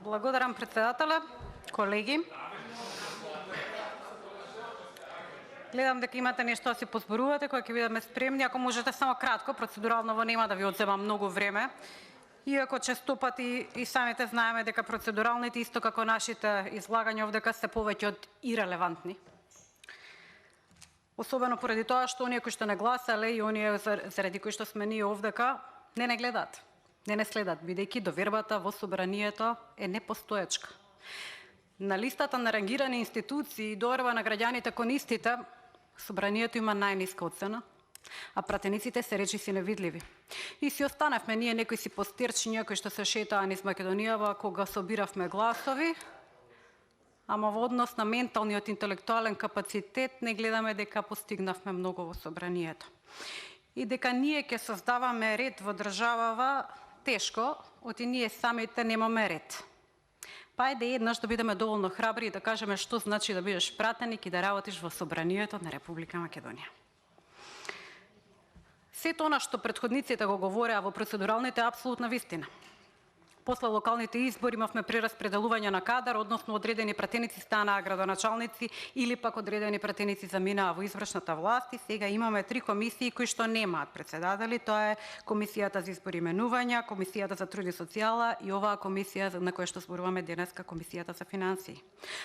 Благодарам председателе, колеги. Гледам дека имате нешто да се позборувате, кога ќе бидеме спремни. Ако можете само кратко, процедурално нема да ви одземам многу време. Иако често пати и самите знаеме дека процедуралните, исто како нашите излагања овдека, се повеќе од ирелевантни. Особено поради тоа што оние кои што не гласале и оние заради кои што сме ние овдека, не гледаат, не следат, бидејќи довербата во собранието е непостоечка. На листата на рангирани институции и доверба на граѓаните кон истите, собранието има најниска оцена, а пратениците се речиси невидливи. И си останавме ние некои си постерчиња кои што се шетаа низ Македонијава кога собиравме гласови, ама во однос на менталниот интелектуален капацитет не гледаме дека постигнавме многу во собранието. И дека ние ќе создаваме ред во државава, тешко, оти ние самите немаме ред. Па ајде еднаш да бидеме доволно храбри и да кажеме што значи да бидеш пратеник и да работиш во собранието на Република Македонија. Сето она што претходниците го говореа во процедуралните е апсолутна вистина. После локалните избори имавме прераспределување на кадар, односно одредени пратеници станаа градоначалници или пак одредени пратеници заминаа во извршната власт и сега имаме 3 комисии кои што немаат председатели. Тоа е Комисијата за избор и именувања, Комисијата за труд и социјала и оваа комисија на која што зборуваме денеска, Комисијата за финансии.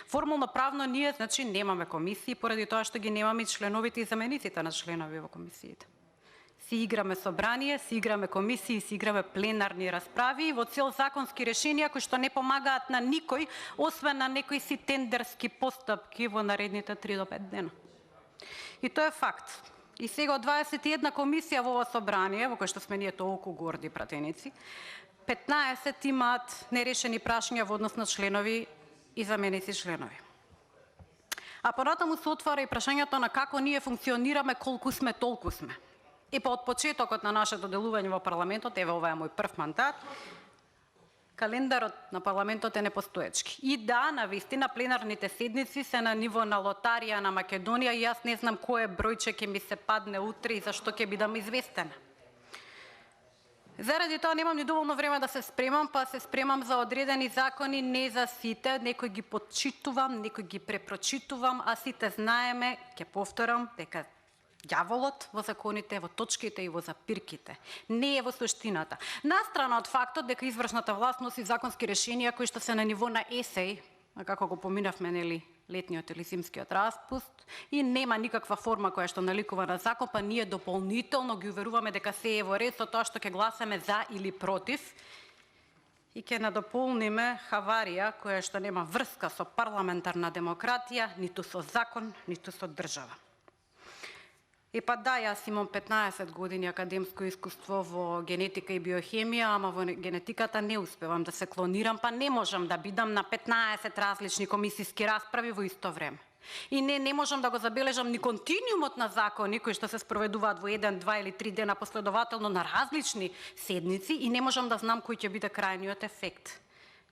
Формално правно ние значи немаме комисии поради тоа што ги немаме и членовите и замениците на членови во комисиите. Си играме собрание, си играме комисии, си играме пленарни расправи во цел законски решенија кои што не помагаат на никој, освен на некои си тендерски постапки во наредните 3 до 5 дена. И тоа е факт. И сега од 21 комисија во ова собрание, во кој што сме ние толку горди пратеници, 15 имаат нерешени прашања во однос на членови и заменици членови. А понатаму се отвара и прашањето на како ние функционираме, колку сме, толку сме. И па од почетокот на нашето делување во парламентот, еве ова е мој прв мандат, календарот на парламентот е непостоечки. И да, навистина, пленарните седници се на ниво на лотарија на Македонија и јас не знам кое бројче ќе ми се падне утре и зашто ќе бидам известена. Заради тоа немам ни доволно време да се спремам, па се спремам за одредени закони, не за сите, некои ги подчитувам, некои ги препрочитувам, а сите знаеме, ќе повторам, дека ѓаволот во законите, во точките и во запирките. Не е во суштината. Настрана од фактот дека извршната власт носи законски решенија кои што се на ниво на есеј, како го поминавме летниот или зимскиот распуст, и нема никаква форма која што наликува на закон, па ние дополнително ги уверуваме дека се е во ред со тоа што ќе гласаме за или против и ќе надополниме хаварија која што нема врска со парламентарна демократија, ниту со закон, ниту со држава. И па да, јас имам 15 години академско искуство во генетика и биохемија, ама во генетиката не успевам да се клонирам, па не можам да бидам на 15 различни комисиски расправи во исто време. И не можам да го забележам ни континуумот на закони кои што се спроведуваат во 1, 2 или 3 дена последователно на различни седници и не можам да знам кој ќе биде крајниот ефект.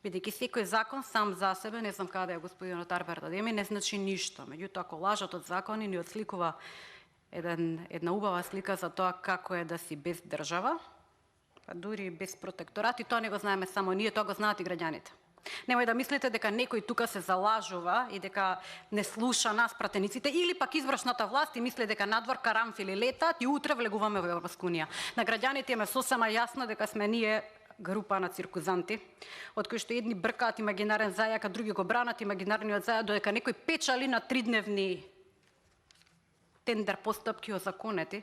Бидејќи секој закон сам за себе, не знам каде е господинот Арберт Адеми, не значи ништо. Меѓутоа, колажот од закони ни отсликува една убава слика за тоа како е да си без држава, па дури без протекторат, и тоа не го знаеме само ние, тоа го знаат и граѓаните. Немој да мислите дека некој тука се залажува и дека не слуша нас пратениците или пак извршната власт и мисли дека надвор карамфили летаат и утре влегуваме во Европска унија. На граѓаните им е сосема јасно дека сме ние група на циркузанти, од кои што едни бркаат имагинарен зајак, а други го бранат имагинарниот зајак, додека некој печали на 3-дневни тендер постапки озаконети,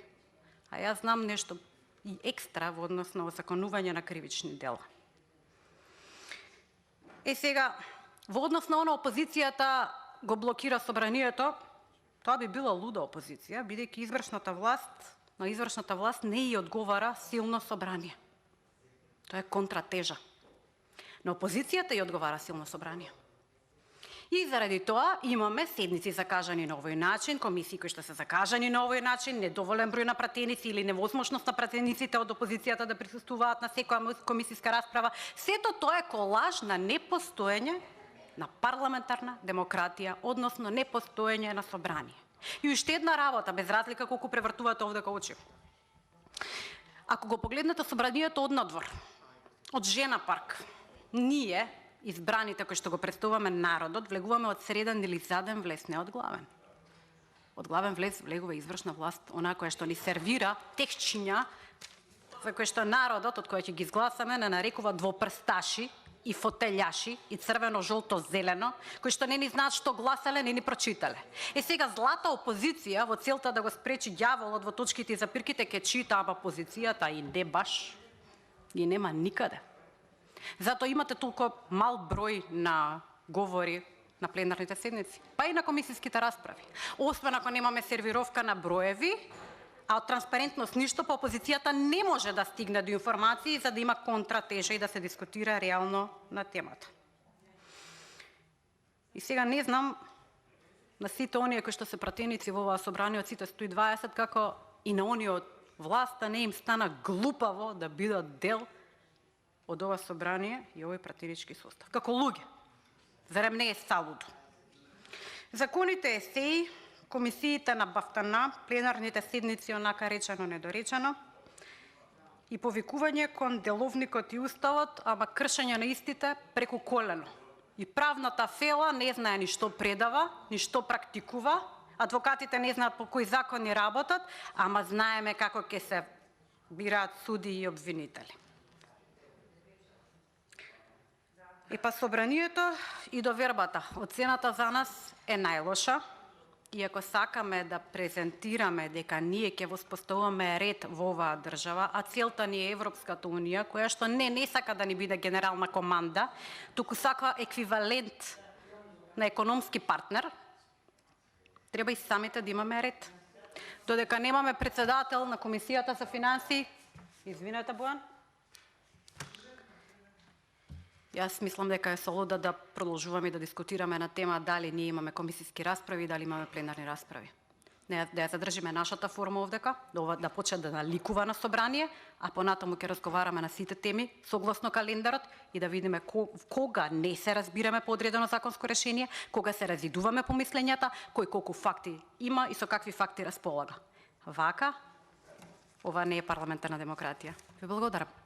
а јас знам нешто и екстра во однос на озаконување на кривични дела. Сега, во однос на она опозицијата го блокира собранието, тоа би била луда опозиција, бидејќи на извршната власт не ја одговара силно собрание. Тоа е контратежа. На опозицијата ја одговара силно собрание. И заради тоа имаме седници закажани на овој начин, комисии кои што се закажани на овој начин, недоволен број на пратеници или невозможност на пратениците од опозицијата да присуствуваат на секоја комисиска расправа. Сето тоа е колаж на непостоење на парламентарна демократија, односно непостоење на собрание. И уште една работа, без разлика колку превртувате овдека очи. Ако го погледнете собранието од надвор, од Жена парк, ние избраните кои што го представуваме народот, влегуваме од среден или заден влез, не од главен. Од главен влез влегува извршна власт, она која што ни сервира текстчиња за кои што народот, од кој ќе ги изгласаме, не нарекува двопрсташи и фотелјаши и црвено, жолто, зелено, кои што не ни знаат што гласале, не ни прочитале. Сега злата опозиција во целта да го спречи ѓаволот во точките и запирките ќе чита, ама позицијата и не баш ги нема никаде. Затоа имате толку мал број на говори на пленарните седници, па и на комисиските расправи. Освен ако немаме сервировка на броеви, а од транспарентност ништо, па опозицијата не може да стигне до информации за да има контратежа и да се дискутира реално на темата. И сега не знам на сите оние кои што се пратеници во оваа собрание од сите 120, како и на оние од власта не им стана глупаво да бидат дел од ова собрание и овој пратенички состав. Како луѓе. Зарем не е салудо. Законите есеи, комисиите на бафтана, пленарните седници онака речено недоречено и повикување кон деловникот и уставот, ама кршење на истите преку колено. И правната фела не знае ни што предава, ни што практикува, адвокатите не знаат по кои закони работат, ама знаеме како ќе се бираат суди и обвинители. И па собранието и довербата. Оцената за нас е најлоша. И ако сакаме да презентираме дека ние ќе воспоставуваме ред во оваа држава, а целта ни е Европската унија, која што не сака да ни биде генерална команда, туку сака еквивалент на економски партнер, треба и самите да имаме ред. Додека немаме председател на Комисијата за финансии, извинете, Бојан, јас мислам дека е солуда да продолжуваме и да дискутираме на тема дали ние имаме комисиски расправи, дали имаме пленарни расправи. Да ја задржиме нашата форма овдека, да почне да наликува на собрание, а понатаму ќе разговараме на сите теми согласно календарот и да видиме кога не се разбираме по одредено законско решение, кога се разидуваме по мислењата, кој колку факти има и со какви факти располага. Вака, ова не е парламентарна демократија. Ви благодарам.